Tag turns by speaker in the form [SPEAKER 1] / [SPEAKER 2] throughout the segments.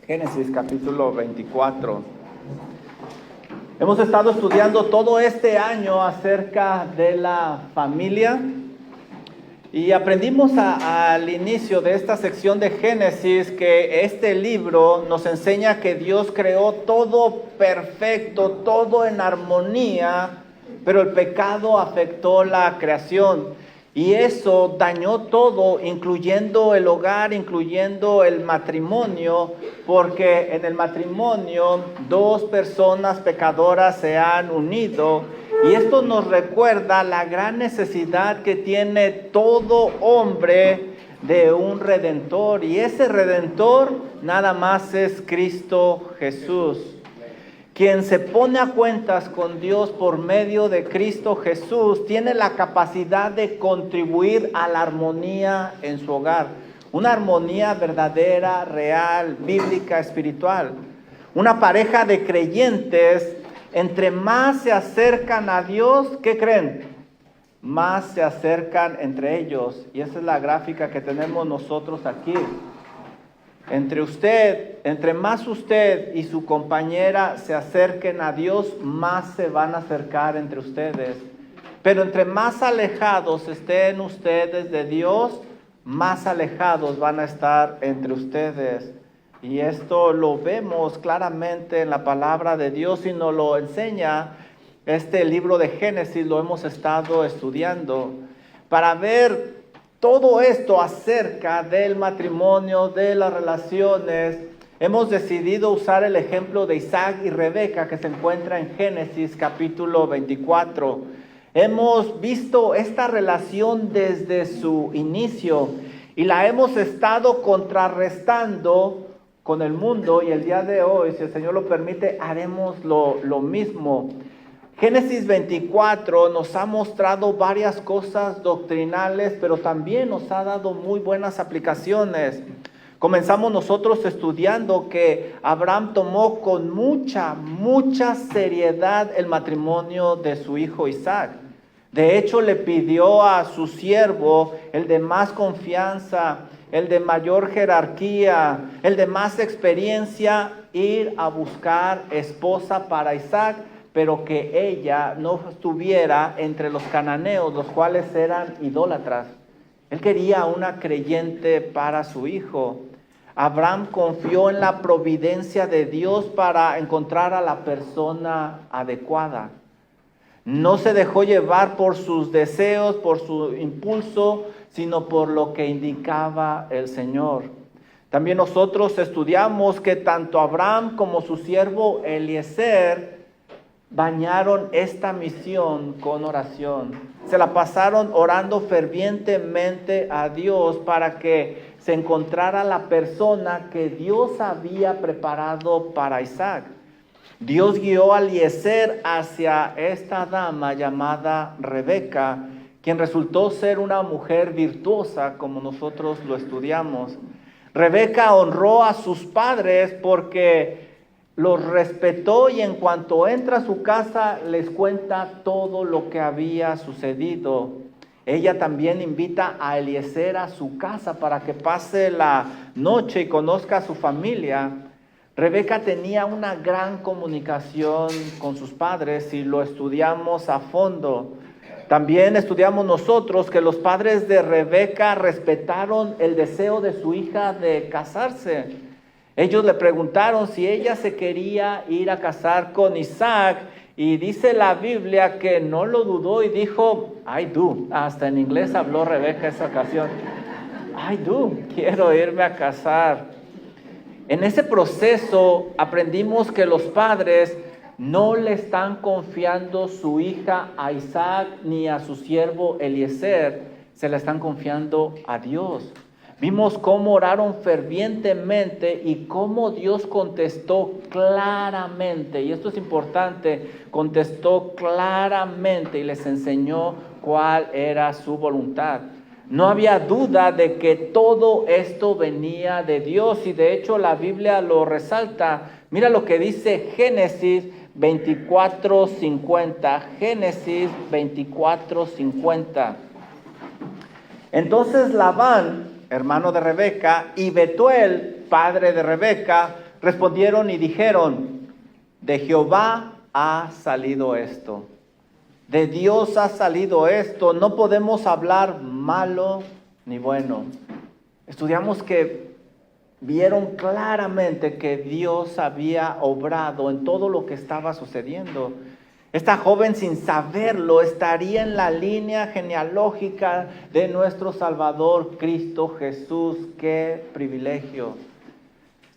[SPEAKER 1] Génesis capítulo 24. Hemos estado estudiando todo este año acerca de la familia y aprendimos al inicio de esta sección de Génesis que este libro nos enseña que Dios creó todo perfecto, todo en armonía, pero el pecado afectó la creación. Y eso dañó todo, incluyendo el hogar, incluyendo el matrimonio, porque en el matrimonio dos personas pecadoras se han unido. Y esto nos recuerda la gran necesidad que tiene todo hombre de un redentor. Y ese redentor nada más es Cristo Jesús. Quien se pone a cuentas con Dios por medio de Cristo Jesús tiene la capacidad de contribuir a la armonía en su hogar. Una armonía verdadera, real, bíblica, espiritual. Una pareja de creyentes, entre más se acercan a Dios, ¿qué creen? Más se acercan entre ellos. Y esa es la gráfica que tenemos nosotros aquí. Entre más usted y su compañera se acerquen a Dios, más se van a acercar entre ustedes. Pero entre más alejados estén ustedes de Dios, más alejados van a estar entre ustedes. Y esto lo vemos claramente en la palabra de Dios y nos lo enseña este libro de Génesis, lo hemos estado estudiando para ver todo esto acerca del matrimonio, de las relaciones. Hemos decidido usar el ejemplo de Isaac y Rebeca que se encuentra en Génesis capítulo 24. Hemos visto esta relación desde su inicio y la hemos estado contrarrestando con el mundo, y el día de hoy, si el Señor lo permite, haremos lo mismo. Génesis 24 nos ha mostrado varias cosas doctrinales, pero también nos ha dado muy buenas aplicaciones. Comenzamos nosotros estudiando que Abraham tomó con mucha seriedad el matrimonio de su hijo Isaac. De hecho, le pidió a su siervo, el de más confianza, el de mayor jerarquía, el de más experiencia, ir a buscar esposa para Isaac, pero que ella no estuviera entre los cananeos, los cuales eran idólatras. Él quería una creyente para su hijo. Abraham confió en la providencia de Dios para encontrar a la persona adecuada. No se dejó llevar por sus deseos, por su impulso, sino por lo que indicaba el Señor. También nosotros estudiamos que tanto Abraham como su siervo Eliezer bañaron esta misión con oración. Se la pasaron orando fervientemente a Dios para que se encontrara la persona que Dios había preparado para Isaac. Dios guió a Eliezer hacia esta dama llamada Rebeca, quien resultó ser una mujer virtuosa, como nosotros lo estudiamos. Rebeca honró a sus padres porque los respetó, y en cuanto entra a su casa les cuenta todo lo que había sucedido. Ella también invita a Eliezer a su casa para que pase la noche y conozca a su familia. Rebeca tenía una gran comunicación con sus padres y lo estudiamos a fondo. También estudiamos nosotros que los padres de Rebeca respetaron el deseo de su hija de casarse. Ellos le preguntaron si ella se quería ir a casar con Isaac, y dice la Biblia que no lo dudó y dijo, I do. Hasta en inglés habló Rebeca esa ocasión. I do, quiero irme a casar. En ese proceso aprendimos que los padres no le están confiando su hija a Isaac ni a su siervo Eliezer, se la están confiando a Dios. Vimos cómo oraron fervientemente y cómo Dios contestó claramente, y esto es importante, contestó claramente y les enseñó cuál era su voluntad. No había duda de que todo esto venía de Dios, y de hecho la Biblia lo resalta. Mira lo que dice Génesis 24:50. Génesis 24:50. Entonces Labán, hermano de Rebeca, y Betuel, padre de Rebeca, respondieron y dijeron, de Jehová ha salido esto. De Dios ha salido esto. No podemos hablar malo ni bueno. Estudiamos que vieron claramente que Dios había obrado en todo lo que estaba sucediendo. Esta joven, sin saberlo, estaría en la línea genealógica de nuestro Salvador Cristo Jesús. ¡Qué privilegio!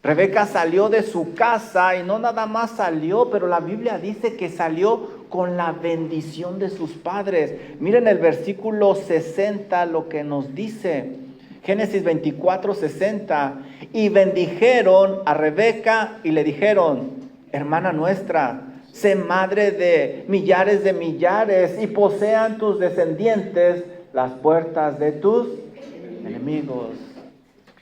[SPEAKER 1] Rebeca salió de su casa y no nada más salió, pero la Biblia dice que salió con la bendición de sus padres. Miren el versículo 60 lo que nos dice. Génesis 24, 60. Y bendijeron a Rebeca y le dijeron, hermana nuestra, sé madre de millares y posean tus descendientes las puertas de tus enemigos.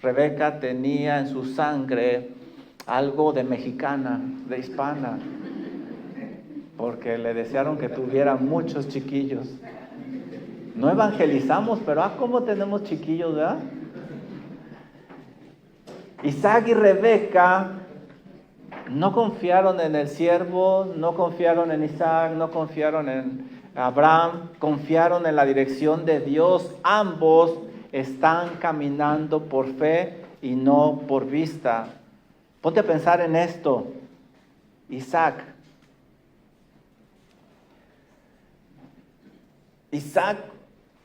[SPEAKER 1] Rebeca tenía en su sangre algo de mexicana, de hispana, porque le desearon que tuviera muchos chiquillos. No evangelizamos, pero cómo tenemos chiquillos, ¿verdad? Isaac y Rebeca no confiaron en el siervo, no confiaron en Isaac, no confiaron en Abraham, confiaron en la dirección de Dios. Ambos están caminando por fe y no por vista. Ponte a pensar en esto. Isaac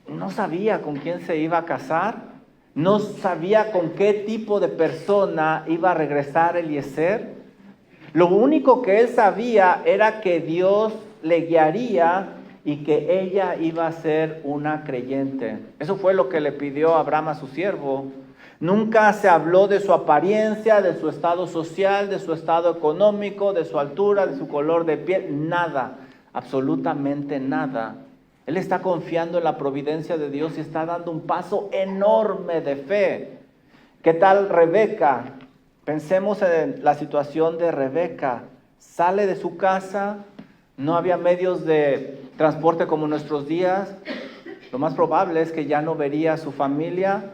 [SPEAKER 1] no sabía con quién se iba a casar, no sabía con qué tipo de persona iba a regresar Eliezer. Lo único que él sabía era que Dios le guiaría y que ella iba a ser una creyente. Eso fue lo que le pidió Abraham a su siervo. Nunca se habló de su apariencia, de su estado social, de su estado económico, de su altura, de su color de piel, nada, absolutamente nada. Él está confiando en la providencia de Dios y está dando un paso enorme de fe. ¿Qué tal Rebeca? Pensemos en la situación de Rebeca. Sale de su casa, no había medios de transporte como en nuestros días. Lo más probable es que ya no vería a su familia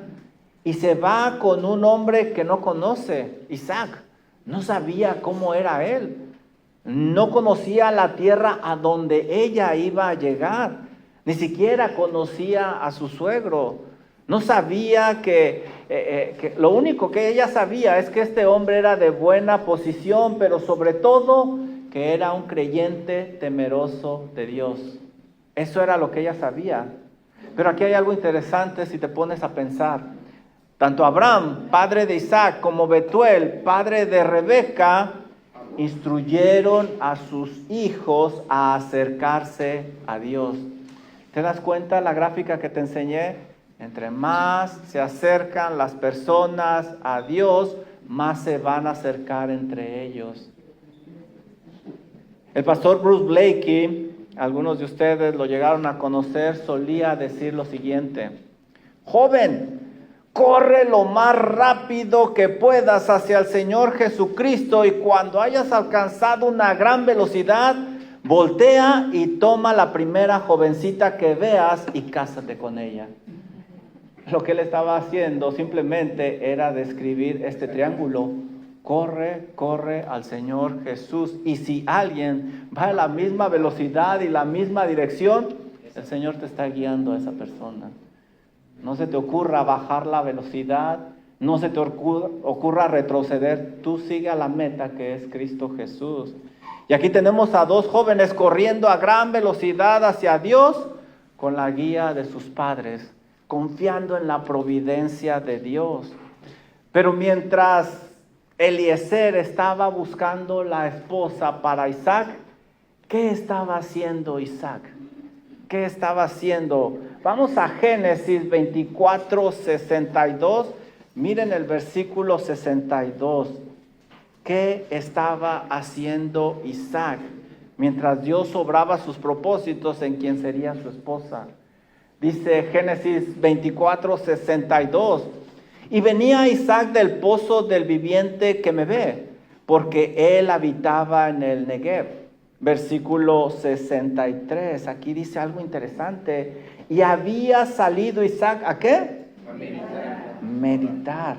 [SPEAKER 1] y se va con un hombre que no conoce, Isaac. No sabía cómo era él. No conocía la tierra a donde ella iba a llegar. Ni siquiera conocía a su suegro. No sabía que lo único que ella sabía es que este hombre era de buena posición, pero sobre todo que era un creyente temeroso de Dios. Eso era lo que ella sabía. Pero aquí hay algo interesante si te pones a pensar. Tanto Abraham, padre de Isaac, como Betuel, padre de Rebeca, instruyeron a sus hijos a acercarse a Dios. ¿Te das cuenta la gráfica que te enseñé? Entre más se acercan las personas a Dios, más se van a acercar entre ellos. El pastor Bruce Blakey, algunos de ustedes lo llegaron a conocer, solía decir lo siguiente: joven, corre lo más rápido que puedas hacia el Señor Jesucristo y cuando hayas alcanzado una gran velocidad, voltea y toma la primera jovencita que veas y cásate con ella. Lo que él estaba haciendo simplemente era describir este triángulo. Corre, corre al Señor Jesús. Y si alguien va a la misma velocidad y la misma dirección, el Señor te está guiando a esa persona. No se te ocurra bajar la velocidad, no se te ocurra retroceder. Tú sigue a la meta que es Cristo Jesús. Y aquí tenemos a dos jóvenes corriendo a gran velocidad hacia Dios con la guía de sus padres, confiando en la providencia de Dios. Pero mientras Eliezer estaba buscando la esposa para Isaac, ¿qué estaba haciendo Isaac? ¿Qué estaba haciendo? Vamos a Génesis 24, 62. Miren el versículo 62. ¿Qué estaba haciendo Isaac mientras Dios obraba sus propósitos en quien sería su esposa? Dice Génesis 24, 62. Y venía Isaac del pozo del viviente que me ve, porque él habitaba en el Negev. Versículo 63. Aquí dice algo interesante. Y había salido Isaac, ¿a qué? A meditar.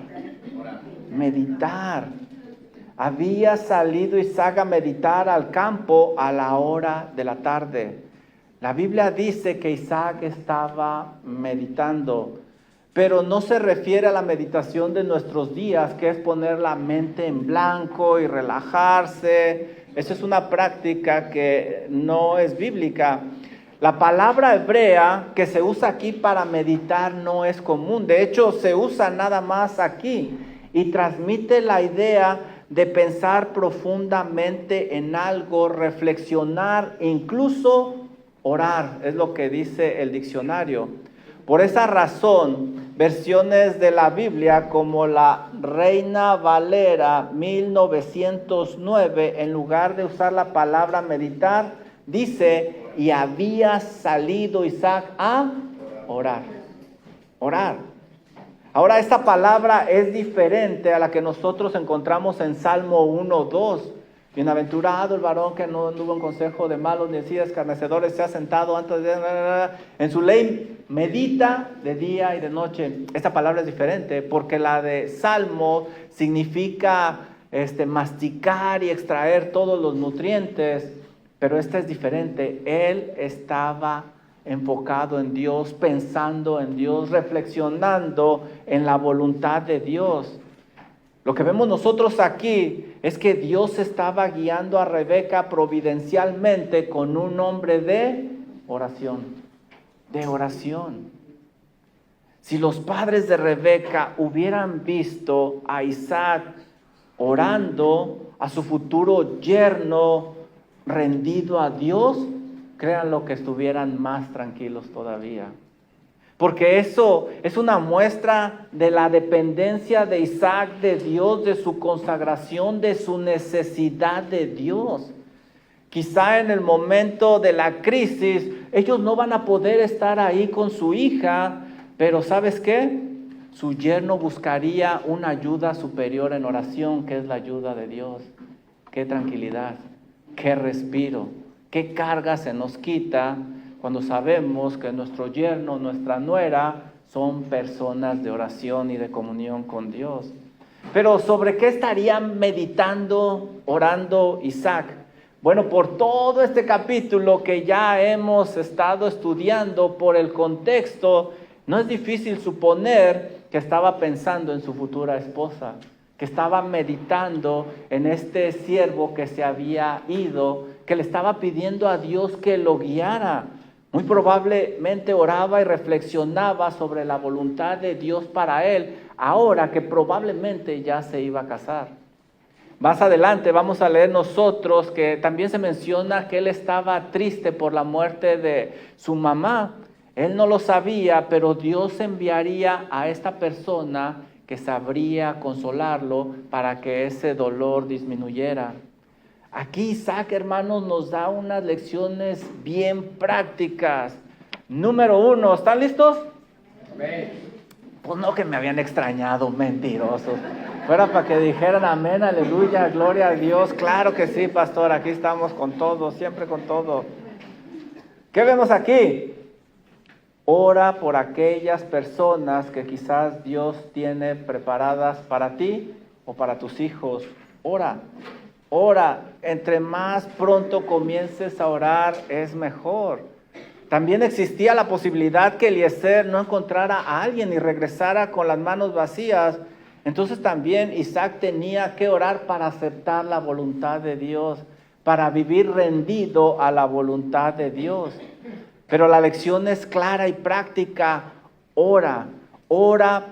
[SPEAKER 1] Meditar. Había salido Isaac a meditar al campo a la hora de la tarde. La Biblia dice que Isaac estaba meditando, pero no se refiere a la meditación de nuestros días, que es poner la mente en blanco y relajarse. Esa es una práctica que no es bíblica. La palabra hebrea que se usa aquí para meditar no es común. De hecho, se usa nada más aquí y transmite la idea de pensar profundamente en algo, reflexionar, incluso orar, es lo que dice el diccionario. Por esa razón, versiones de la Biblia como la Reina Valera 1909, en lugar de usar la palabra meditar, dice, y había salido Isaac a orar. Orar. Ahora, esta palabra es diferente a la que nosotros encontramos en Salmo 1:2. Bienaventurado el varón que no anduvo en consejo de malos, ni así escarnecedores, se ha sentado antes de... En su ley medita de día y de noche. Esta palabra es diferente porque la de Salmo significa masticar y extraer todos los nutrientes, pero esta es diferente. Él estaba enfocado en Dios, pensando en Dios, reflexionando en la voluntad de Dios. Lo que vemos nosotros aquí es que Dios estaba guiando a Rebeca providencialmente con un hombre de oración, de oración. Si los padres de Rebeca hubieran visto a Isaac orando a su futuro yerno rendido a Dios, créanlo que estuvieran más tranquilos todavía. Porque eso es una muestra de la dependencia de Isaac de Dios, de su consagración, de su necesidad de Dios. Quizá en el momento de la crisis, ellos no van a poder estar ahí con su hija, pero ¿sabes qué? Su yerno buscaría una ayuda superior en oración, que es la ayuda de Dios. Qué tranquilidad, qué respiro, qué carga se nos quita cuando sabemos que nuestro yerno, nuestra nuera, son personas de oración y de comunión con Dios. Pero ¿sobre qué estaría meditando, orando Isaac? Bueno, por todo este capítulo que ya hemos estado estudiando, por el contexto, no es difícil suponer que estaba pensando en su futura esposa, que estaba meditando en este siervo que se había ido, que le estaba pidiendo a Dios que lo guiara. Muy probablemente oraba y reflexionaba sobre la voluntad de Dios para él, ahora que probablemente ya se iba a casar. Más adelante vamos a leer nosotros que también se menciona que él estaba triste por la muerte de su mamá. Él no lo sabía, pero Dios enviaría a esta persona que sabría consolarlo para que ese dolor disminuyera. Aquí Isaac, hermanos, nos da unas lecciones bien prácticas. Número 1, ¿están listos? Amén. Pues no que me habían extrañado, mentirosos. Fuera para que dijeran amén, aleluya, gloria a Dios. Claro que sí, pastor, aquí estamos con todo, siempre con todo. ¿Qué vemos aquí? Ora por aquellas personas que quizás Dios tiene preparadas para ti o para tus hijos. Ora. Ora, entre más pronto comiences a orar es mejor. También existía la posibilidad que Eliezer no encontrara a alguien y regresara con las manos vacías. Entonces también Isaac tenía que orar para aceptar la voluntad de Dios, para vivir rendido a la voluntad de Dios. Pero la lección es clara y práctica. Ora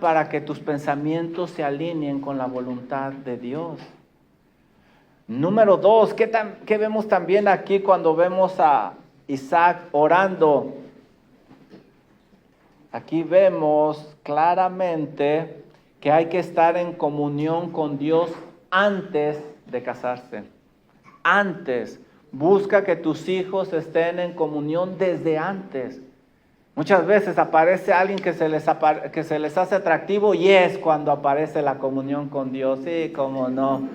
[SPEAKER 1] para que tus pensamientos se alineen con la voluntad de Dios. Número 2, ¿qué vemos también aquí cuando vemos a Isaac orando? Aquí vemos claramente que hay que estar en comunión con Dios antes de casarse. Antes, busca que tus hijos estén en comunión desde antes. Muchas veces aparece alguien que se les hace atractivo y es cuando aparece la comunión con Dios. Sí, cómo no.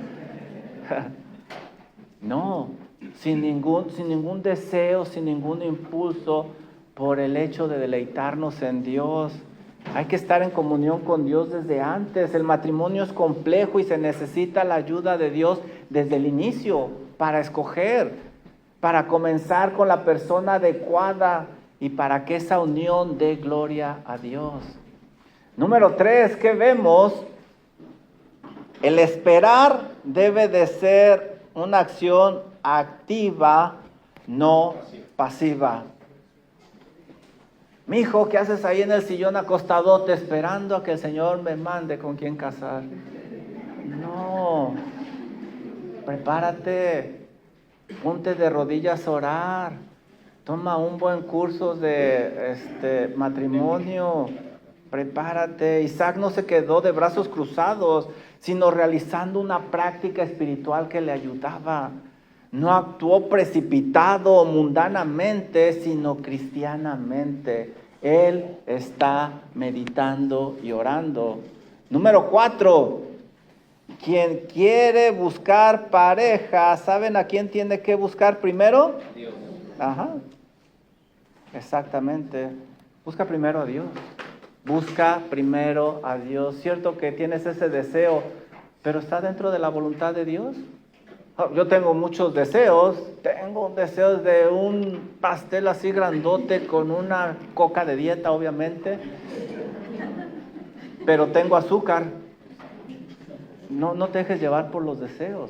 [SPEAKER 1] No, sin ningún deseo, sin ningún impulso, por el hecho de deleitarnos en Dios. Hay que estar en comunión con Dios desde antes. El matrimonio es complejo y se necesita la ayuda de Dios desde el inicio para escoger, para comenzar con la persona adecuada y para que esa unión dé gloria a Dios. Número 3, ¿qué vemos? El esperar debe de ser una acción activa, no pasiva. Mijo, ¿qué haces ahí en el sillón acostadote esperando a que el Señor me mande con quién casar? No, prepárate, ponte de rodillas a orar, toma un buen curso de matrimonio, prepárate. Isaac no se quedó de brazos cruzados, sino realizando una práctica espiritual que le ayudaba. No actuó precipitado mundanamente, sino cristianamente. Él está meditando y orando. Número 4, quien quiere buscar pareja, ¿saben a quién tiene que buscar primero?
[SPEAKER 2] Dios.
[SPEAKER 1] Ajá, exactamente. Busca primero a Dios. Busca primero a Dios. Cierto que tienes ese deseo, pero ¿está dentro de la voluntad de Dios? Yo tengo muchos deseos. Tengo un deseo de un pastel así grandote con una coca de dieta, obviamente. Pero tengo azúcar. No te dejes llevar por los deseos.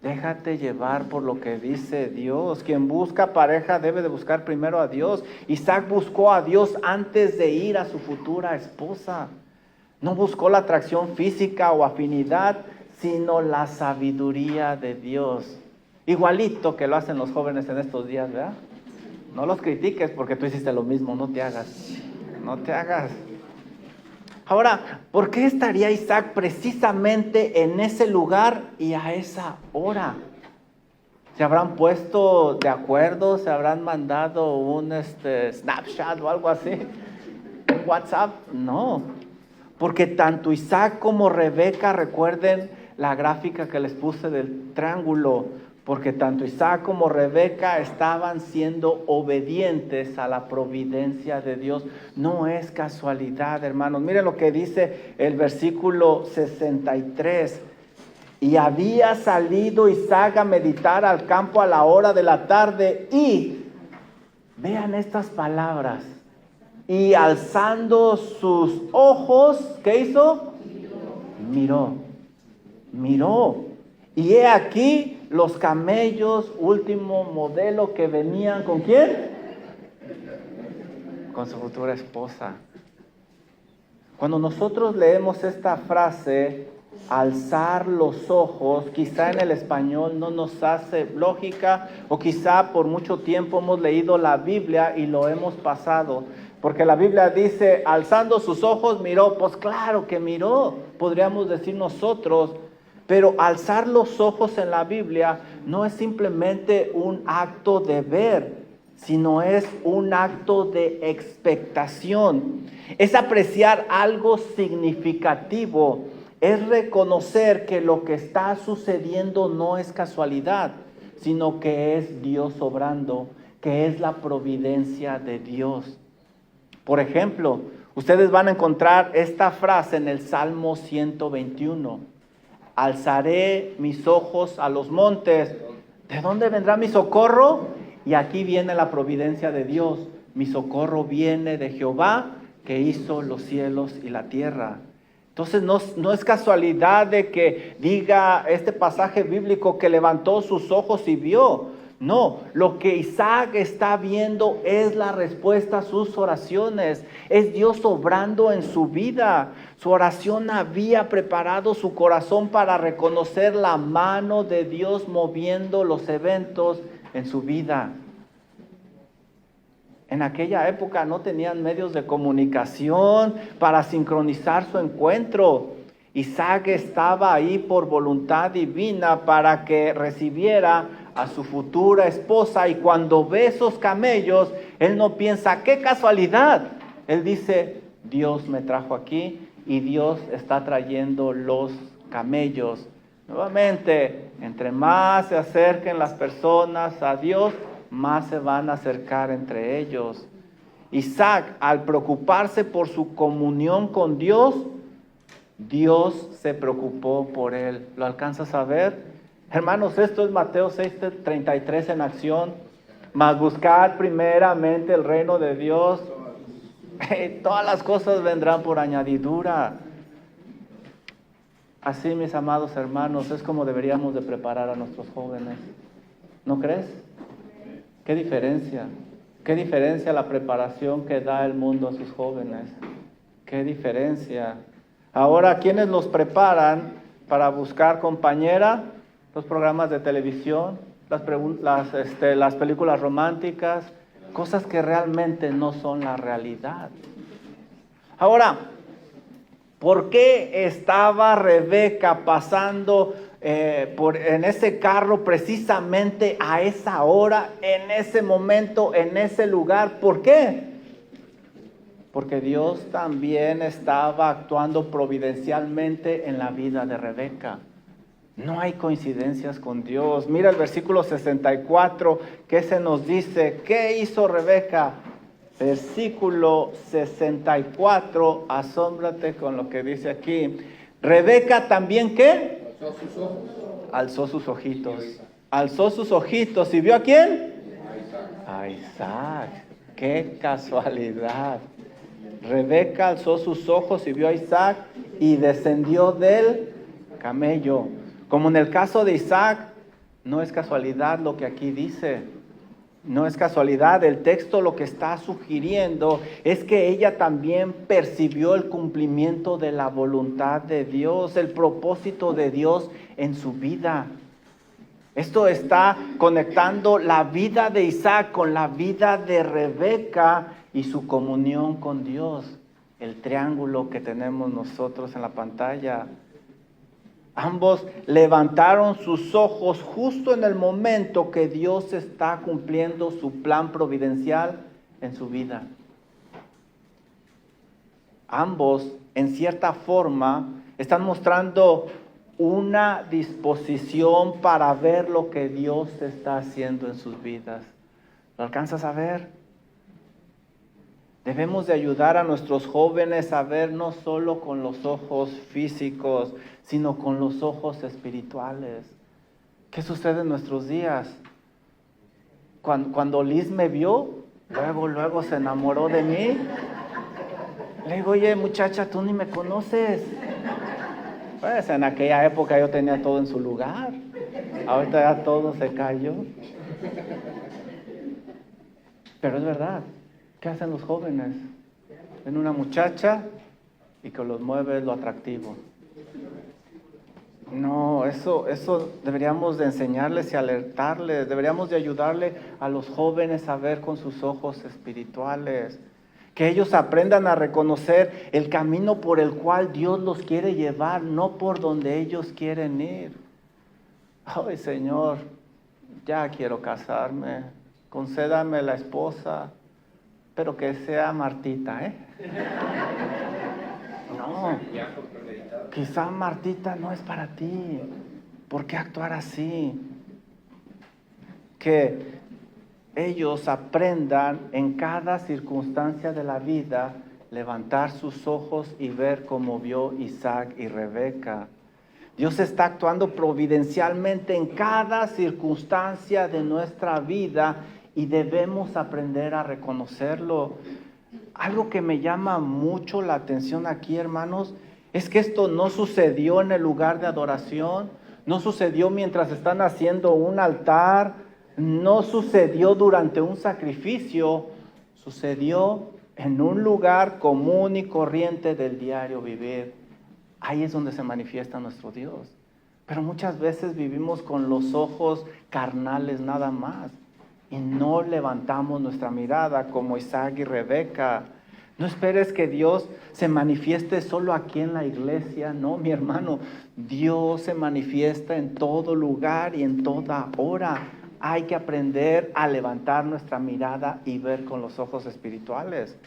[SPEAKER 1] Déjate llevar por lo que dice Dios. Quien busca pareja debe de buscar primero a Dios. Isaac buscó a Dios antes de ir a su futura esposa. No buscó la atracción física o afinidad, sino la sabiduría de Dios. Igualito que lo hacen los jóvenes en estos días, ¿verdad? No los critiques porque tú hiciste lo mismo, no te hagas. No te hagas. Ahora, ¿por qué estaría Isaac precisamente en ese lugar y a esa hora? ¿Se habrán puesto de acuerdo? ¿Se habrán mandado un Snapchat o algo así? ¿Un WhatsApp? No. Porque tanto Isaac como Rebeca, recuerden la gráfica que les puse del triángulo, porque tanto Isaac como Rebeca estaban siendo obedientes a la providencia de Dios. No es casualidad, hermanos. Miren lo que dice el versículo 63. Y había salido Isaac a meditar al campo a la hora de la tarde y, vean estas palabras, y alzando sus ojos, ¿qué hizo? Miró. Y he aquí los camellos, último modelo, que venían, ¿con quién? Con su futura esposa. Cuando nosotros leemos esta frase, alzar los ojos, quizá en el español no nos hace lógica, o quizá por mucho tiempo hemos leído la Biblia y lo hemos pasado. Porque la Biblia dice, alzando sus ojos miró. Pues claro que miró, podríamos decir nosotros. Pero alzar los ojos en la Biblia no es simplemente un acto de ver, sino es un acto de expectación. Es apreciar algo significativo. Es reconocer que lo que está sucediendo no es casualidad, sino que es Dios obrando, que es la providencia de Dios. Por ejemplo, ustedes van a encontrar esta frase en el Salmo 121. Alzaré mis ojos a los montes. ¿De dónde vendrá mi socorro? Y aquí viene la providencia de Dios. Mi socorro viene de Jehová, que hizo los cielos y la tierra. Entonces no es casualidad de que diga este pasaje bíblico que levantó sus ojos y vio. No, lo que Isaac está viendo es la respuesta a sus oraciones. Es Dios obrando en su vida. Su oración había preparado su corazón para reconocer la mano de Dios moviendo los eventos en su vida. En aquella época no tenían medios de comunicación para sincronizar su encuentro. Isaac estaba ahí por voluntad divina para que recibiera a su futura esposa, y cuando ve esos camellos, él no piensa, ¡qué casualidad! Él dice, Dios me trajo aquí y Dios está trayendo los camellos. Nuevamente, entre más se acerquen las personas a Dios, más se van a acercar entre ellos. Isaac, al preocuparse por su comunión con Dios, Dios se preocupó por él. ¿Lo alcanzas a ver? Hermanos, esto es Mateo 6:33 en acción. Mas buscar primeramente el reino de Dios, todas las cosas vendrán por añadidura. Así, mis amados hermanos, es como deberíamos de preparar a nuestros jóvenes. ¿No crees? ¿Qué diferencia? ¿Qué diferencia la preparación que da el mundo a sus jóvenes? ¿Qué diferencia? Ahora, ¿quiénes los preparan para buscar compañera? Los programas de televisión, las películas románticas, cosas que realmente no son la realidad. Ahora, ¿por qué estaba Rebeca pasando en ese carro precisamente a esa hora, en ese momento, en ese lugar? ¿Por qué? Porque Dios también estaba actuando providencialmente en la vida de Rebeca. No hay coincidencias con Dios. Mira el versículo 64, que se nos dice, ¿qué hizo Rebeca? Versículo 64, asómbrate con lo que dice aquí. Rebeca también, ¿qué?
[SPEAKER 2] Alzó sus ojos.
[SPEAKER 1] Alzó sus ojitos. Alzó sus ojitos. ¿Y vio a quién? A Isaac. ¡Qué casualidad! Rebeca alzó sus ojos y vio a Isaac y descendió del camello. Como en el caso de Isaac, no es casualidad lo que aquí dice. No es casualidad. El texto lo que está sugiriendo es que ella también percibió el cumplimiento de la voluntad de Dios, el propósito de Dios en su vida. Esto está conectando la vida de Isaac con la vida de Rebeca y su comunión con Dios. El triángulo que tenemos nosotros en la pantalla. Ambos levantaron sus ojos justo en el momento que Dios está cumpliendo su plan providencial en su vida. Ambos, en cierta forma, están mostrando una disposición para ver lo que Dios está haciendo en sus vidas. ¿Lo alcanzas a ver? Debemos de ayudar a nuestros jóvenes a ver no solo con los ojos físicos, sino con los ojos espirituales. ¿Qué sucede en nuestros días? Cuando Liz me vio, luego se enamoró de mí. Le digo, oye muchacha, tú ni me conoces. Pues en aquella época yo tenía todo en su lugar. Ahorita ya todo se cayó. Pero es verdad. ¿Qué hacen los jóvenes? Ven una muchacha y que los mueve lo atractivo. No, eso deberíamos de enseñarles y alertarles. Deberíamos de ayudarle a los jóvenes a ver con sus ojos espirituales. Que ellos aprendan a reconocer el camino por el cual Dios los quiere llevar, no por donde ellos quieren ir. Ay, Señor, ya quiero casarme. Concédame la esposa. Pero que sea Martita, ¿eh? No, quizá Martita no es para ti. ¿Por qué actuar así? Que ellos aprendan en cada circunstancia de la vida levantar sus ojos y ver como vio Isaac y Rebeca. Dios está actuando providencialmente en cada circunstancia de nuestra vida y debemos aprender a reconocerlo. Algo que me llama mucho la atención aquí, hermanos, es que esto no sucedió en el lugar de adoración, no sucedió mientras están haciendo un altar, no sucedió durante un sacrificio, sucedió en un lugar común y corriente del diario vivir. Ahí es donde se manifiesta nuestro Dios. Pero muchas veces vivimos con los ojos carnales nada más. Y no levantamos nuestra mirada como Isaac y Rebeca. No esperes que Dios se manifieste solo aquí en la iglesia. No, mi hermano, Dios se manifiesta en todo lugar y en toda hora. Hay que aprender a levantar nuestra mirada y ver con los ojos espirituales.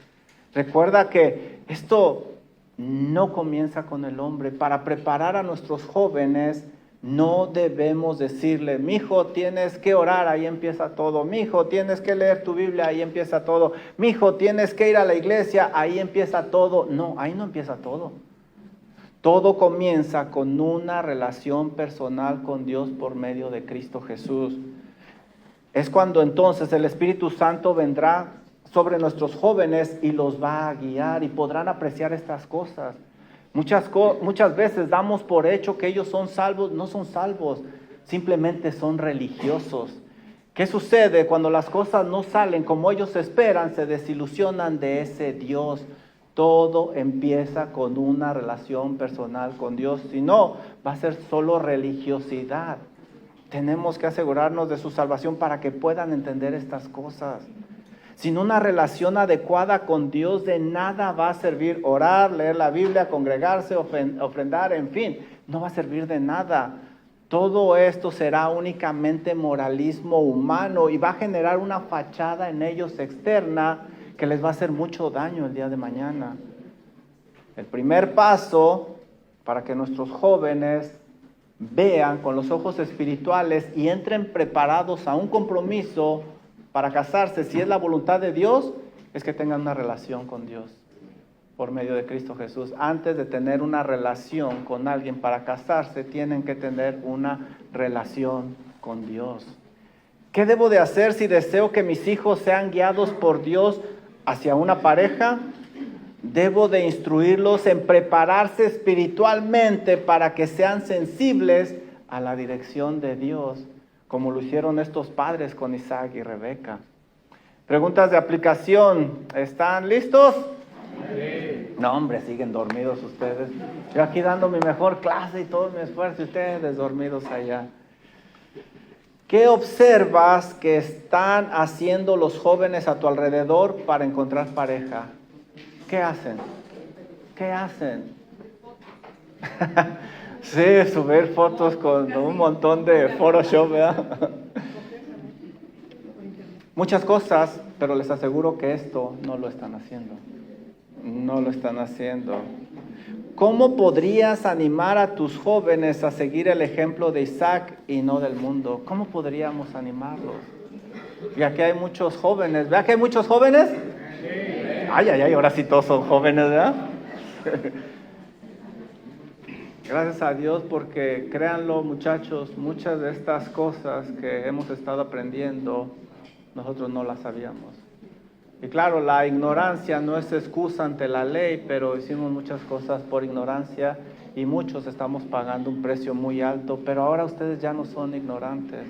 [SPEAKER 1] Recuerda que esto no comienza con el hombre. Para preparar a nuestros jóvenes, No debemos decirle, mijo, tienes que orar, ahí empieza todo. Mijo, tienes que leer tu Biblia, ahí empieza todo. Mijo, tienes que ir a la iglesia, ahí empieza todo. No, ahí no empieza todo. Todo comienza con una relación personal con Dios por medio de Cristo Jesús. Es cuando entonces el Espíritu Santo vendrá sobre nuestros jóvenes y los va a guiar y podrán apreciar estas cosas. Muchas veces damos por hecho que ellos son salvos, no son salvos, simplemente son religiosos. ¿Qué sucede cuando las cosas no salen como ellos esperan? Se desilusionan de ese Dios. Todo empieza con una relación personal con Dios, si no, va a ser solo religiosidad. Tenemos que asegurarnos de su salvación para que puedan entender estas cosas. Sin una relación adecuada con Dios, de nada va a servir orar, leer la Biblia, congregarse, ofrendar, en fin, no va a servir de nada. Todo esto será únicamente moralismo humano y va a generar una fachada en ellos externa que les va a hacer mucho daño el día de mañana. El primer paso para que nuestros jóvenes vean con los ojos espirituales y entren preparados a un compromiso para casarse, si es la voluntad de Dios, es que tengan una relación con Dios por medio de Cristo Jesús. Antes de tener una relación con alguien para casarse, tienen que tener una relación con Dios. ¿Qué debo de hacer si deseo que mis hijos sean guiados por Dios hacia una pareja? Debo de instruirlos en prepararse espiritualmente para que sean sensibles a la dirección de Dios, como lo hicieron estos padres con Isaac y Rebeca. Preguntas de aplicación. ¿Están listos? Sí. No, hombre, siguen dormidos ustedes. Yo aquí dando mi mejor clase y todo mi esfuerzo, y ustedes dormidos allá. ¿Qué observas que están haciendo los jóvenes a tu alrededor para encontrar pareja? ¿Qué hacen? ¿Qué hacen? Sí, subir fotos con un montón de Photoshop, ¿verdad? Muchas cosas, pero les aseguro que esto no lo están haciendo. No lo están haciendo. ¿Cómo podrías animar a tus jóvenes a seguir el ejemplo de Isaac y no del mundo? ¿Cómo podríamos animarlos? Y aquí hay muchos jóvenes. ¿Verdad que hay muchos jóvenes? Ay, ahora sí todos son jóvenes, ¿verdad? Gracias a Dios porque, créanlo muchachos, muchas de estas cosas que hemos estado aprendiendo, nosotros no las sabíamos. Y claro, la ignorancia no es excusa ante la ley, pero hicimos muchas cosas por ignorancia y muchos estamos pagando un precio muy alto, pero ahora ustedes ya no son ignorantes.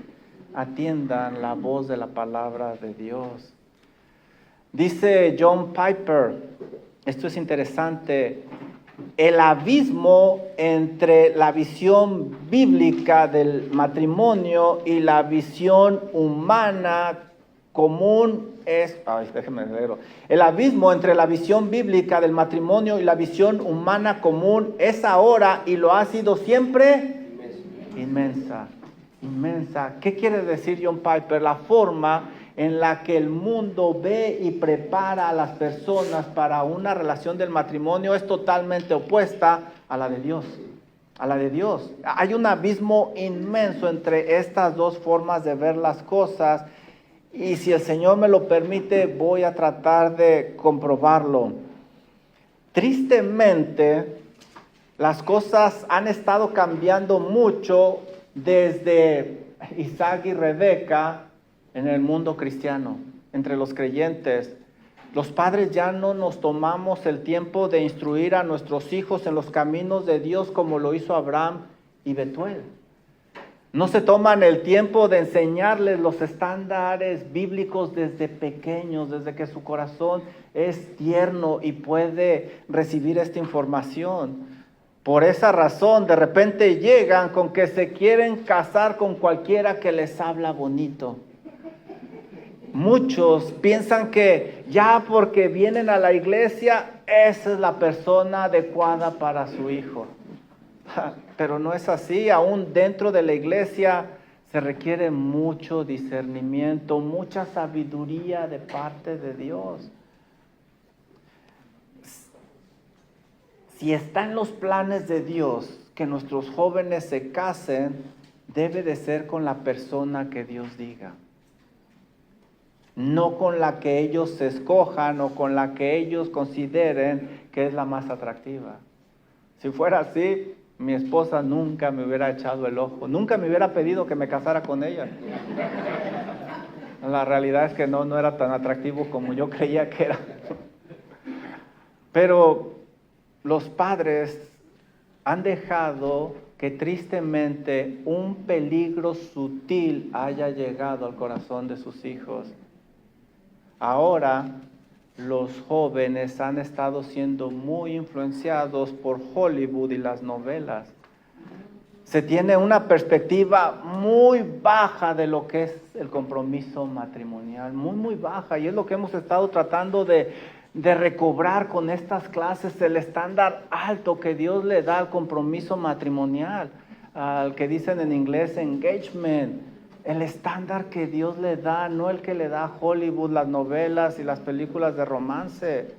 [SPEAKER 1] Atiendan la voz de la palabra de Dios. Dice John Piper, esto es interesante, el abismo entre la visión bíblica del matrimonio y la visión humana común es, déjenme leerlo. El abismo entre la visión bíblica del matrimonio y la visión humana común es ahora y lo ha sido siempre inmensa. ¿Qué quiere decir John Piper? La forma en la que el mundo ve y prepara a las personas para una relación del matrimonio es totalmente opuesta a la de Dios. A la de Dios. Hay un abismo inmenso entre estas dos formas de ver las cosas y si el Señor me lo permite voy a tratar de comprobarlo. Tristemente, las cosas han estado cambiando mucho desde Isaac y Rebeca en el mundo cristiano, entre los creyentes. Los padres ya no nos tomamos el tiempo de instruir a nuestros hijos en los caminos de Dios como lo hizo Abraham y Betuel. No se toman el tiempo de enseñarles los estándares bíblicos desde pequeños, desde que su corazón es tierno y puede recibir esta información. Por esa razón, de repente llegan con que se quieren casar con cualquiera que les habla bonito. Muchos piensan que ya porque vienen a la iglesia, esa es la persona adecuada para su hijo. Pero no es así, aún dentro de la iglesia se requiere mucho discernimiento, mucha sabiduría de parte de Dios. Si está en los planes de Dios que nuestros jóvenes se casen, debe de ser con la persona que Dios diga. No con la que ellos se escojan o con la que ellos consideren que es la más atractiva. Si fuera así, mi esposa nunca me hubiera echado el ojo, nunca me hubiera pedido que me casara con ella. La realidad es que no era tan atractivo como yo creía que era. Pero los padres han dejado que tristemente un peligro sutil haya llegado al corazón de sus hijos. Ahora los jóvenes han estado siendo muy influenciados por Hollywood y las novelas. Se tiene una perspectiva muy baja de lo que es el compromiso matrimonial, muy baja, y es lo que hemos estado tratando de recobrar con estas clases, el estándar alto que Dios le da al compromiso matrimonial, al que dicen en inglés engagement, el estándar que Dios le da, no el que le da Hollywood, las novelas y las películas de romance.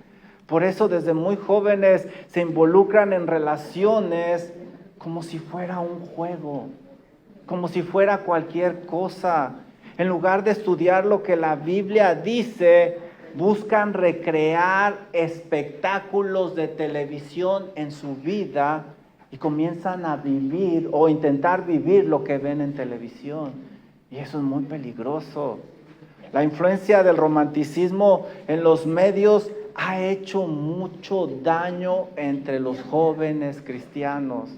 [SPEAKER 1] Por eso desde muy jóvenes se involucran en relaciones como si fuera un juego, como si fuera cualquier cosa. En lugar de estudiar lo que la Biblia dice, buscan recrear espectáculos de televisión en su vida y comienzan a vivir o intentar vivir lo que ven en televisión. Y eso es muy peligroso. La influencia del romanticismo en los medios ha hecho mucho daño entre los jóvenes cristianos.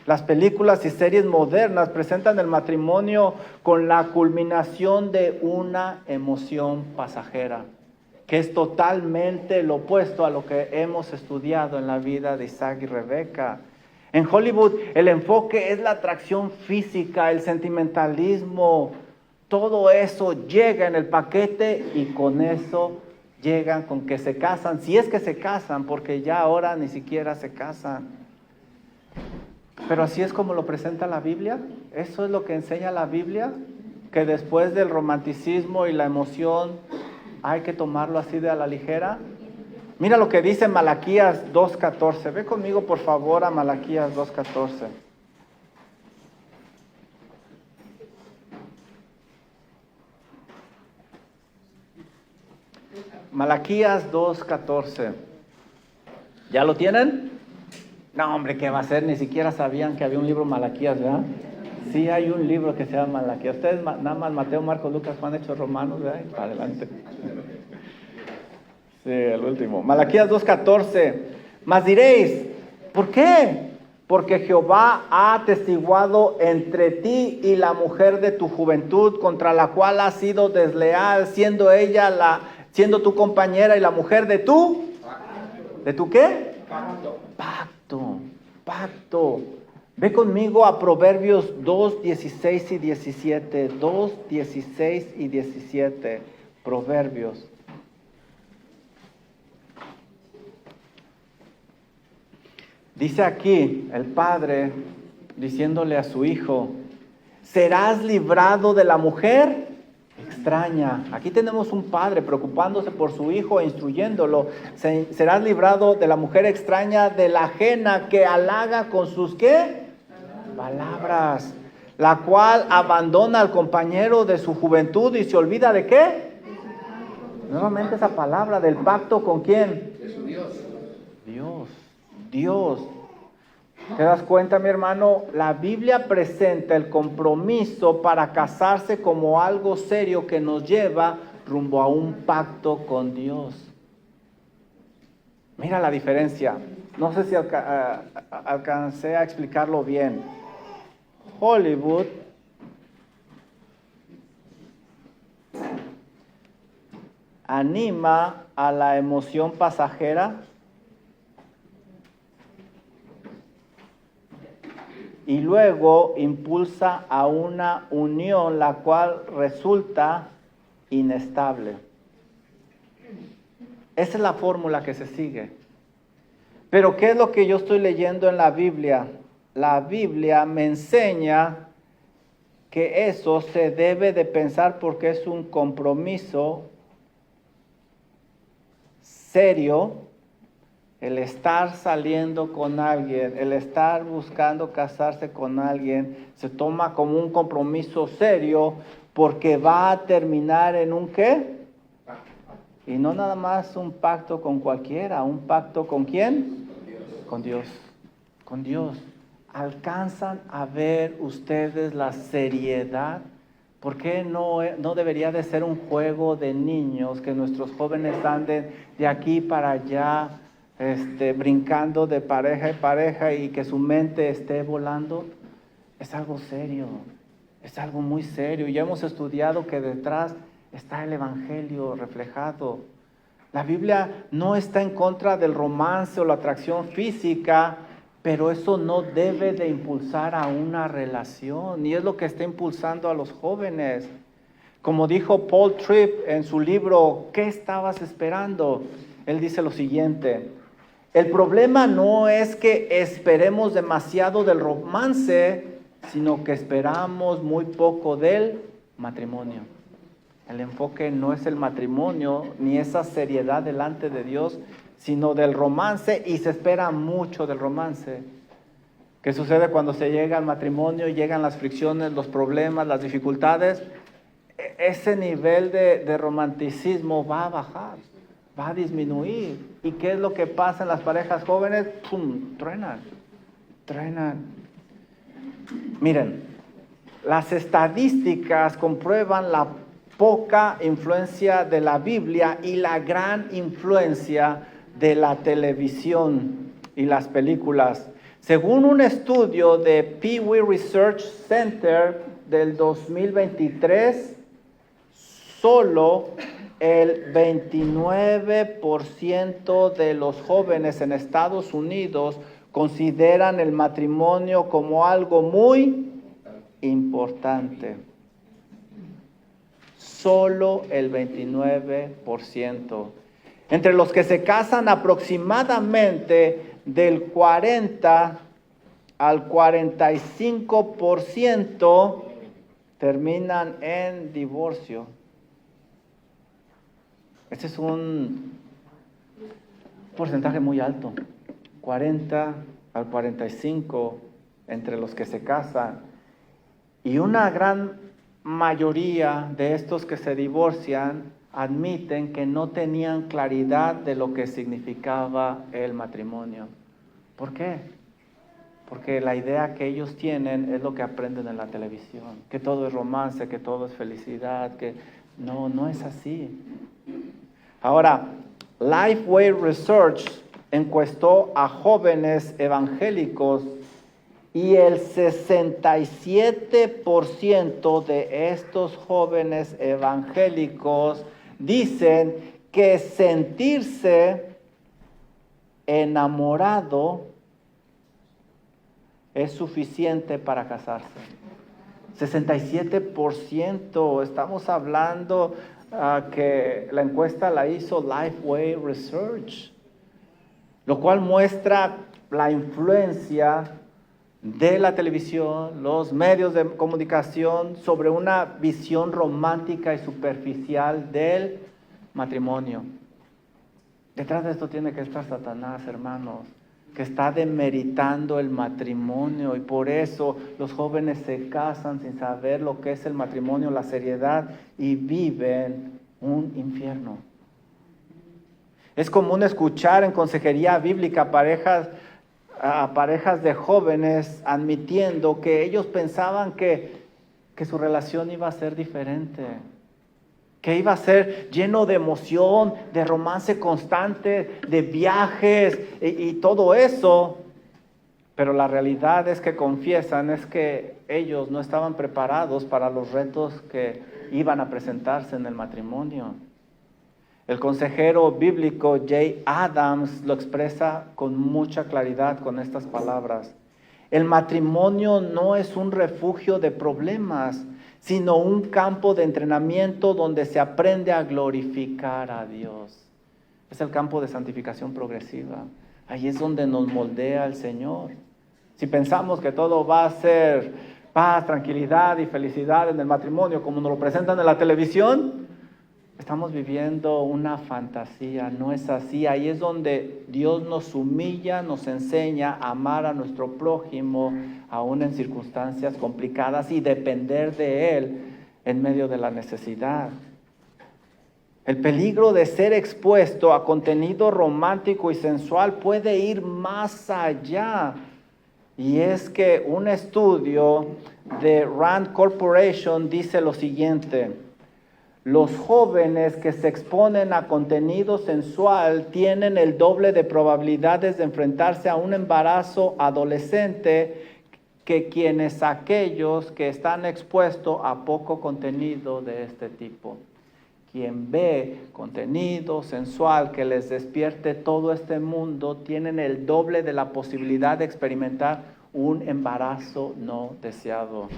[SPEAKER 1] Las películas y series modernas presentan el matrimonio con la culminación de una emoción pasajera, que es totalmente lo opuesto a lo que hemos estudiado en la vida de Isaac y Rebeca. En Hollywood el enfoque es la atracción física, el sentimentalismo, todo eso llega en el paquete y con eso llegan con que se casan, si es que se casan, porque ya ahora ni siquiera se casan. Pero así es como lo presenta la Biblia, eso es lo que enseña la Biblia, que después del romanticismo y la emoción hay que tomarlo así de a la ligera. Mira lo que dice Malaquías 2:14. Ve conmigo por favor a Malaquías 2:14. Malaquías 2:14. ¿Ya lo tienen? No, hombre, ¿qué va a ser? Ni siquiera sabían que había un libro Malaquías, ¿verdad? Sí, hay un libro que se llama Malaquías. Ustedes nada más Mateo, Marcos, Lucas, Juan, Hechos, Romanos, ¿verdad? Adelante. Sí, el último. Malaquías 2:14. Mas diréis, ¿por qué? Porque Jehová ha atestiguado entre ti y la mujer de tu juventud, contra la cual has sido desleal, siendo siendo tu compañera y la mujer de tu... ¿De tu qué? Pacto. Ve conmigo a Proverbios 2:16 y 17. 2:16 y 17. Proverbios. Dice aquí el padre diciéndole a su hijo, serás librado de la mujer extraña. Aquí tenemos un padre preocupándose por su hijo e instruyéndolo. Serás librado de la mujer extraña, de la ajena que halaga con sus ¿qué? Palabras, la cual abandona al compañero de su juventud y se olvida de ¿qué? Nuevamente esa palabra del pacto ¿con quién?
[SPEAKER 2] De su Dios.
[SPEAKER 1] Dios. ¿Te das cuenta, mi hermano? La Biblia presenta el compromiso para casarse como algo serio que nos lleva rumbo a un pacto con Dios. Mira la diferencia. No sé si alcancé a explicarlo bien. Hollywood anima a la emoción pasajera y luego impulsa a una unión la cual resulta inestable. Esa es la fórmula que se sigue. Pero ¿qué es lo que yo estoy leyendo en la Biblia? La Biblia me enseña que eso se debe de pensar porque es un compromiso serio, el estar saliendo con alguien, el estar buscando casarse con alguien, se toma como un compromiso serio porque va a terminar en un ¿qué? Y no nada más un pacto con cualquiera, un pacto ¿con quién? Con Dios. Con Dios. ¿Alcanzan a ver ustedes la seriedad? ¿Por qué no debería de ser un juego de niños que nuestros jóvenes anden de aquí para allá, brincando de pareja en pareja y que su mente esté volando? Es algo serio, es algo muy serio. Ya hemos estudiado que detrás está el Evangelio reflejado. La Biblia no está en contra del romance o la atracción física, pero eso no debe de impulsar a una relación, y es lo que está impulsando a los jóvenes. Como dijo Paul Tripp en su libro, ¿qué estabas esperando? Él dice lo siguiente: el problema no es que esperemos demasiado del romance, sino que esperamos muy poco del matrimonio. El enfoque no es el matrimonio, ni esa seriedad delante de Dios, sino del romance, y se espera mucho del romance. ¿Qué sucede cuando se llega al matrimonio? Llegan las fricciones, los problemas, las dificultades. Ese nivel de romanticismo va a bajar, va a disminuir. ¿Y qué es lo que pasa en las parejas jóvenes? ¡Pum! Truenan. Miren, las estadísticas comprueban la poca influencia de la Biblia y la gran influencia de la televisión y las películas. Según un estudio de Pew Research Center del 2023, solo el 29% de los jóvenes en Estados Unidos consideran el matrimonio como algo muy importante. Solo el 29%. Entre los que se casan, aproximadamente del 40 al 45% terminan en divorcio. Este es un porcentaje muy alto. 40 al 45% entre los que se casan. Y una gran mayoría de estos que se divorcian admiten que no tenían claridad de lo que significaba el matrimonio. ¿Por qué? Porque la idea que ellos tienen es lo que aprenden en la televisión, que todo es romance, que todo es felicidad, que no es así. Ahora, Lifeway Research encuestó a jóvenes evangélicos y el 67% de estos jóvenes evangélicos dicen que sentirse enamorado es suficiente para casarse. 67%, estamos hablando que la encuesta la hizo Lifeway Research, lo cual muestra la influencia de la televisión, los medios de comunicación sobre una visión romántica y superficial del matrimonio. Detrás de esto tiene que estar Satanás, hermanos, que está demeritando el matrimonio, y por eso los jóvenes se casan sin saber lo que es el matrimonio, la seriedad, y viven un infierno. Es común escuchar en consejería bíblica a parejas de jóvenes admitiendo que ellos pensaban que su relación iba a ser diferente, que iba a ser lleno de emoción, de romance constante, de viajes y todo eso. Pero la realidad es que confiesan es que ellos no estaban preparados para los retos que iban a presentarse en el matrimonio. El consejero bíblico Jay Adams lo expresa con mucha claridad con estas palabras: el matrimonio no es un refugio de problemas, sino un campo de entrenamiento donde se aprende a glorificar a Dios. Es el campo de santificación progresiva. Ahí es donde nos moldea el Señor. Si pensamos que todo va a ser paz, tranquilidad y felicidad en el matrimonio como nos lo presentan en la televisión, Estamos viviendo una fantasía, no es así. Ahí es donde Dios nos humilla, nos enseña a amar a nuestro prójimo, aún en circunstancias complicadas, y depender de Él en medio de la necesidad. El peligro de ser expuesto a contenido romántico y sensual puede ir más allá. Y es que un estudio de Rand Corporation dice lo siguiente: los jóvenes que se exponen a contenido sensual tienen el doble de probabilidades de enfrentarse a un embarazo adolescente que aquellos que están expuestos a poco contenido de este tipo. Quien ve contenido sensual que les despierte todo este mundo, tienen el doble de la posibilidad de experimentar un embarazo no deseado.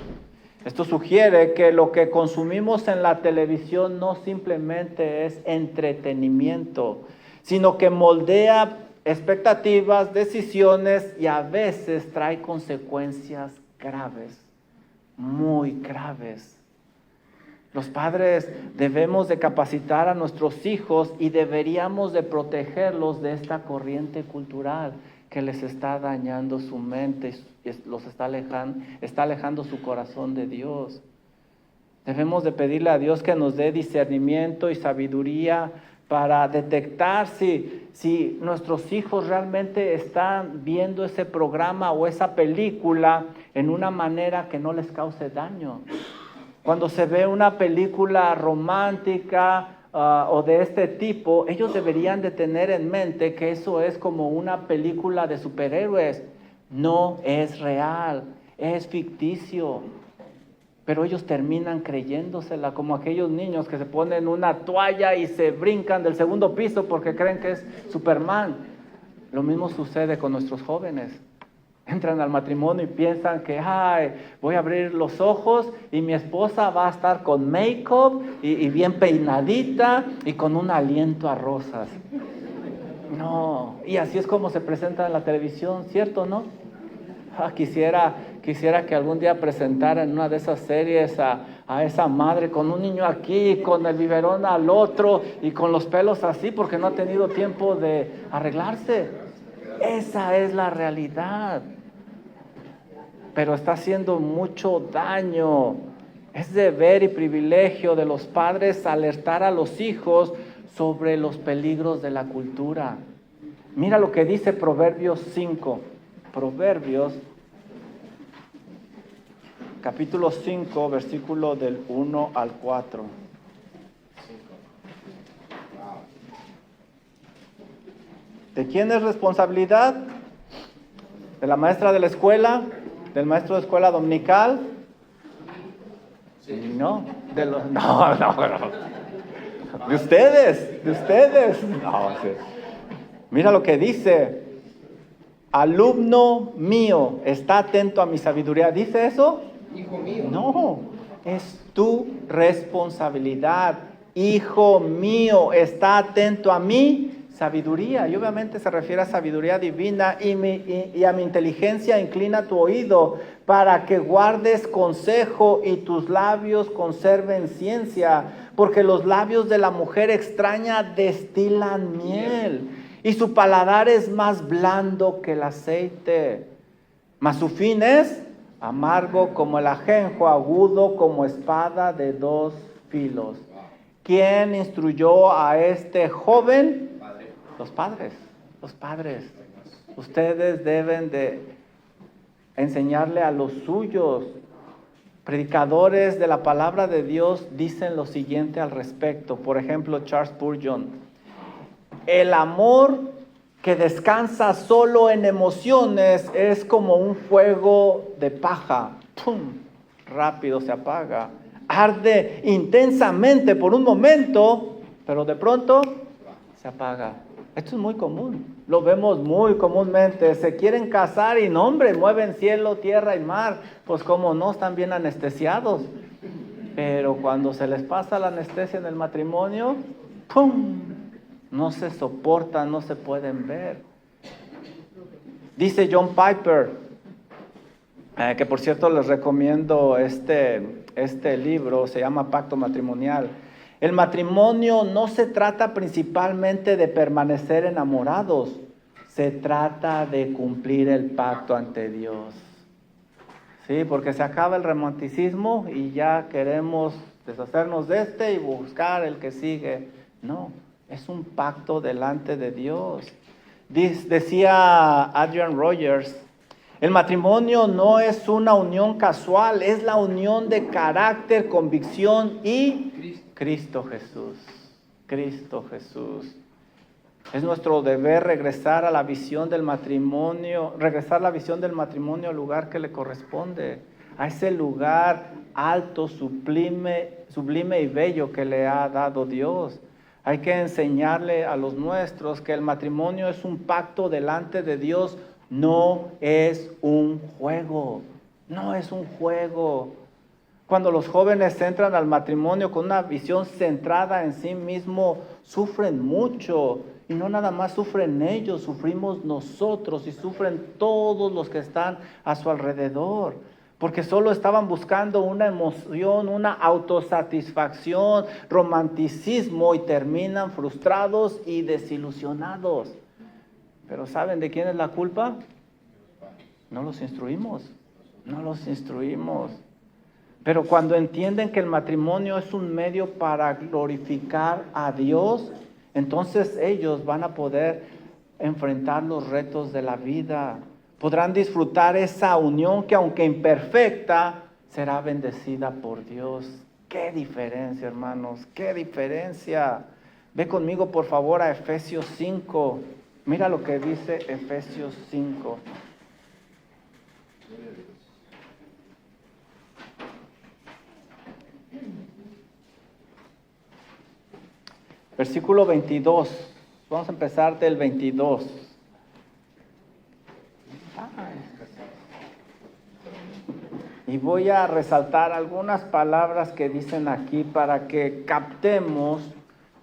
[SPEAKER 1] Esto sugiere que lo que consumimos en la televisión no simplemente es entretenimiento, sino que moldea expectativas, decisiones y a veces trae consecuencias graves, muy graves. Los padres debemos de capacitar a nuestros hijos y deberíamos de protegerlos de esta corriente cultural que les está dañando su mente y los está alejando su corazón de Dios. Debemos de pedirle a Dios que nos dé discernimiento y sabiduría para detectar si nuestros hijos realmente están viendo ese programa o esa película en una manera que no les cause daño. Cuando se ve una película romántica o de este tipo, ellos deberían de tener en mente que eso es como una película de superhéroes. No es real, es ficticio. Pero ellos terminan creyéndosela, como aquellos niños que se ponen una toalla y se brincan del segundo piso porque creen que es Superman. Lo mismo sucede con nuestros jóvenes. Entran al matrimonio y piensan que voy a abrir los ojos y mi esposa va a estar con make-up y bien peinadita y con un aliento a rosas. No, y así es como se presenta en la televisión, ¿cierto, no? Quisiera que algún día presentara en una de esas series a esa madre con un niño aquí, con el biberón al otro y con los pelos así porque no ha tenido tiempo de arreglarse. Esa es la realidad. Pero está haciendo mucho daño. Es deber y privilegio de los padres alertar a los hijos sobre los peligros de la cultura. Mira lo que dice Proverbios 5. Proverbios, capítulo 5, versículo del 1 al 4. ¿De quién es responsabilidad? ¿De la maestra de la escuela? ¿Del maestro de escuela dominical? Sí. No, no. De ustedes. No, sí. Mira lo que dice: alumno mío, está atento a mi sabiduría. ¿Dice eso?
[SPEAKER 2] Hijo mío.
[SPEAKER 1] No, es tu responsabilidad. Hijo mío, está atento a mi sabiduría. Y obviamente se refiere a sabiduría divina. Y a mi inteligencia inclina tu oído para que guardes consejo y tus labios conserven ciencia. Porque los labios de la mujer extraña destilan miel y su paladar es más blando que el aceite. Mas su fin es amargo como el ajenjo, agudo como espada de dos filos. ¿Quién instruyó a este joven? Los padres. Ustedes deben de enseñarle a los suyos. Predicadores de la palabra de Dios dicen lo siguiente al respecto. Por ejemplo, Charles Spurgeon: el amor que descansa solo en emociones es como un fuego de paja. ¡Pum! Rápido se apaga. Arde intensamente por un momento, pero de pronto se apaga. Esto es muy común. Lo vemos muy comúnmente. Se quieren casar y no, hombre, mueven cielo, tierra y mar. Pues como no, están bien anestesiados. Pero cuando se les pasa la anestesia en el matrimonio, ¡pum!, no se soportan, no se pueden ver. Dice John Piper, que por cierto les recomiendo este libro, se llama Pacto Matrimonial. El matrimonio no se trata principalmente de permanecer enamorados, se trata de cumplir el pacto ante Dios. Sí, porque se acaba el romanticismo y ya queremos deshacernos de este y buscar el que sigue. No, es un pacto delante de Dios. Decía Adrian Rogers, el matrimonio no es una unión casual, es la unión de carácter, convicción y Cristo Jesús. Cristo Jesús. Es nuestro deber regresar a la visión del matrimonio, regresar la visión del matrimonio al lugar que le corresponde, a ese lugar alto, sublime y bello que le ha dado Dios. Hay que enseñarle a los nuestros que el matrimonio es un pacto delante de Dios, no es un juego, no es un juego. Cuando los jóvenes entran al matrimonio con una visión centrada en sí mismo, sufren mucho. Y no nada más sufren ellos, sufrimos nosotros y sufren todos los que están a su alrededor. Porque solo estaban buscando una emoción, una autosatisfacción, romanticismo y terminan frustrados y desilusionados. Pero ¿saben de quién es la culpa? No los instruimos, no los instruimos. Pero cuando entienden que el matrimonio es un medio para glorificar a Dios, entonces ellos van a poder enfrentar los retos de la vida. Podrán disfrutar esa unión que aunque imperfecta, será bendecida por Dios. ¡Qué diferencia, hermanos! ¡Qué diferencia! Ve conmigo, por favor, a Efesios 5. Mira lo que dice Efesios 5. Versículo 22. Vamos a empezar del 22. Y voy a resaltar algunas palabras que dicen aquí para que captemos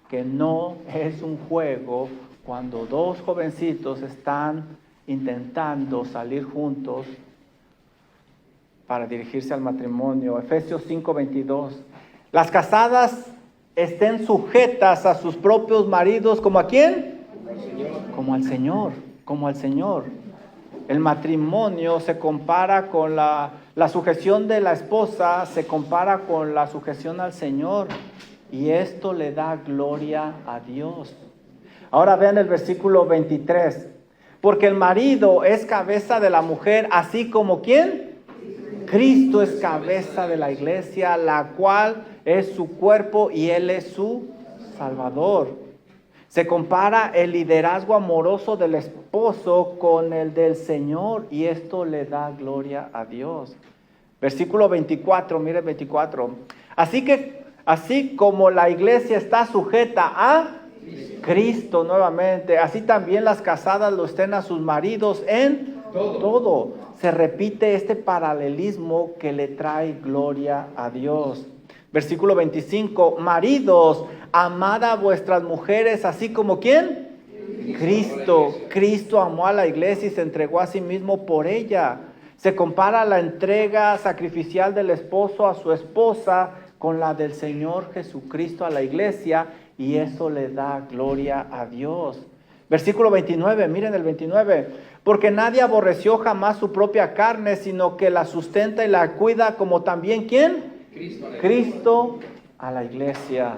[SPEAKER 1] que no es un juego cuando dos jovencitos están intentando salir juntos para dirigirse al matrimonio. Efesios 5:22. Las casadas estén sujetas a sus propios maridos, ¿como a quién? Como al Señor, como al Señor. El matrimonio se compara con la sujeción de la esposa, se compara con la sujeción al Señor, y esto le da gloria a Dios. Ahora vean el versículo 23. Porque el marido es cabeza de la mujer, así como ¿quién? Cristo es cabeza de la iglesia, la cual es su cuerpo y Él es su Salvador. Se compara el liderazgo amoroso del esposo con el del Señor y esto le da gloria a Dios. Versículo 24, mire 24. Así como la iglesia está sujeta a Cristo nuevamente, así también las casadas lo estén a sus maridos en todo. Se repite este paralelismo que le trae gloria a Dios. Versículo 25, maridos, amad a vuestras mujeres, así como ¿quién? Cristo. Cristo amó a la iglesia y se entregó a sí mismo por ella. Se compara la entrega sacrificial del esposo a su esposa con la del Señor Jesucristo a la iglesia, y eso le da gloria a Dios. Versículo 29, miren el 29. Porque nadie aborreció jamás su propia carne, sino que la sustenta y la cuida, como también ¿quién? Cristo a la iglesia.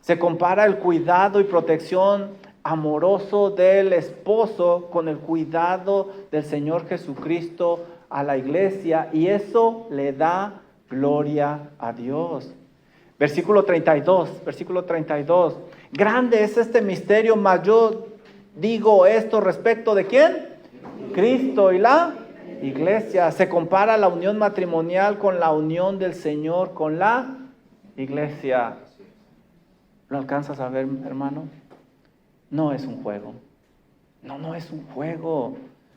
[SPEAKER 1] Se compara el cuidado y protección amoroso del esposo con el cuidado del Señor Jesucristo a la iglesia, y eso le da gloria a Dios. Versículo 32. Grande es este misterio, mas yo digo esto respecto de ¿quién? Cristo y la iglesia. Se compara la unión matrimonial con la unión del Señor con la iglesia. ¿Lo alcanzas a ver, hermano? No es un juego. No es un juego.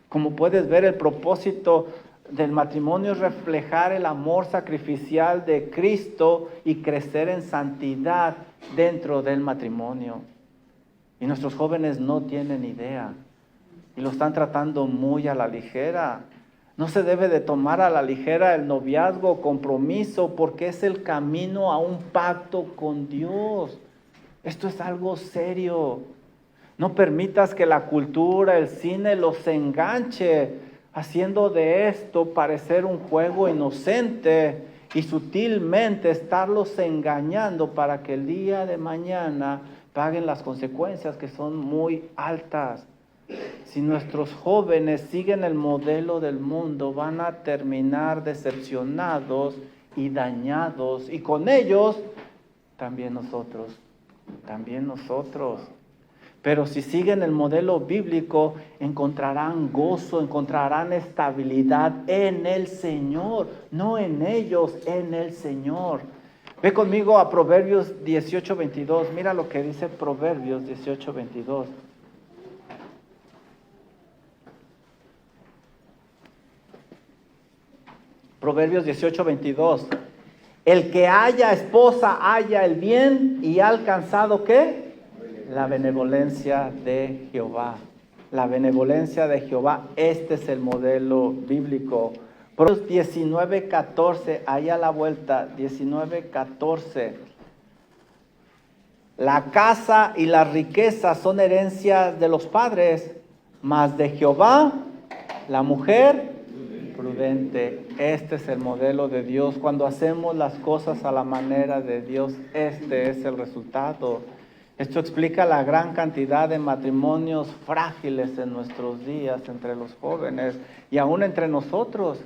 [SPEAKER 1] Como puedes ver, el propósito del matrimonio es reflejar el amor sacrificial de Cristo y crecer en santidad dentro del matrimonio. Y nuestros jóvenes no tienen idea y lo están tratando muy a la ligera. No se debe de tomar a la ligera el noviazgo o compromiso, porque es el camino a un pacto con Dios. Esto es algo serio. No permitas que la cultura, el cine los enganche, haciendo de esto parecer un juego inocente y sutilmente estarlos engañando para que el día de mañana paguen las consecuencias que son muy altas. Si nuestros jóvenes siguen el modelo del mundo, van a terminar decepcionados y dañados. Y con ellos, también nosotros. Pero si siguen el modelo bíblico, encontrarán gozo, encontrarán estabilidad en el Señor. No en ellos, en el Señor. Ve conmigo a Proverbios 18:22. Mira lo que dice Proverbios 18:22. Proverbios 18:22. El que haya esposa haya el bien y ha alcanzado ¿qué? La benevolencia de Jehová. La benevolencia de Jehová. Este es el modelo bíblico. Proverbios 19:14. Ahí a la vuelta. 19:14. La casa y la riqueza son herencias de los padres, mas de Jehová la mujer prudente. Este es el modelo de Dios. Cuando hacemos las cosas a la manera de Dios, este es el resultado. Esto explica la gran cantidad de matrimonios frágiles en nuestros días entre los jóvenes y aún entre nosotros.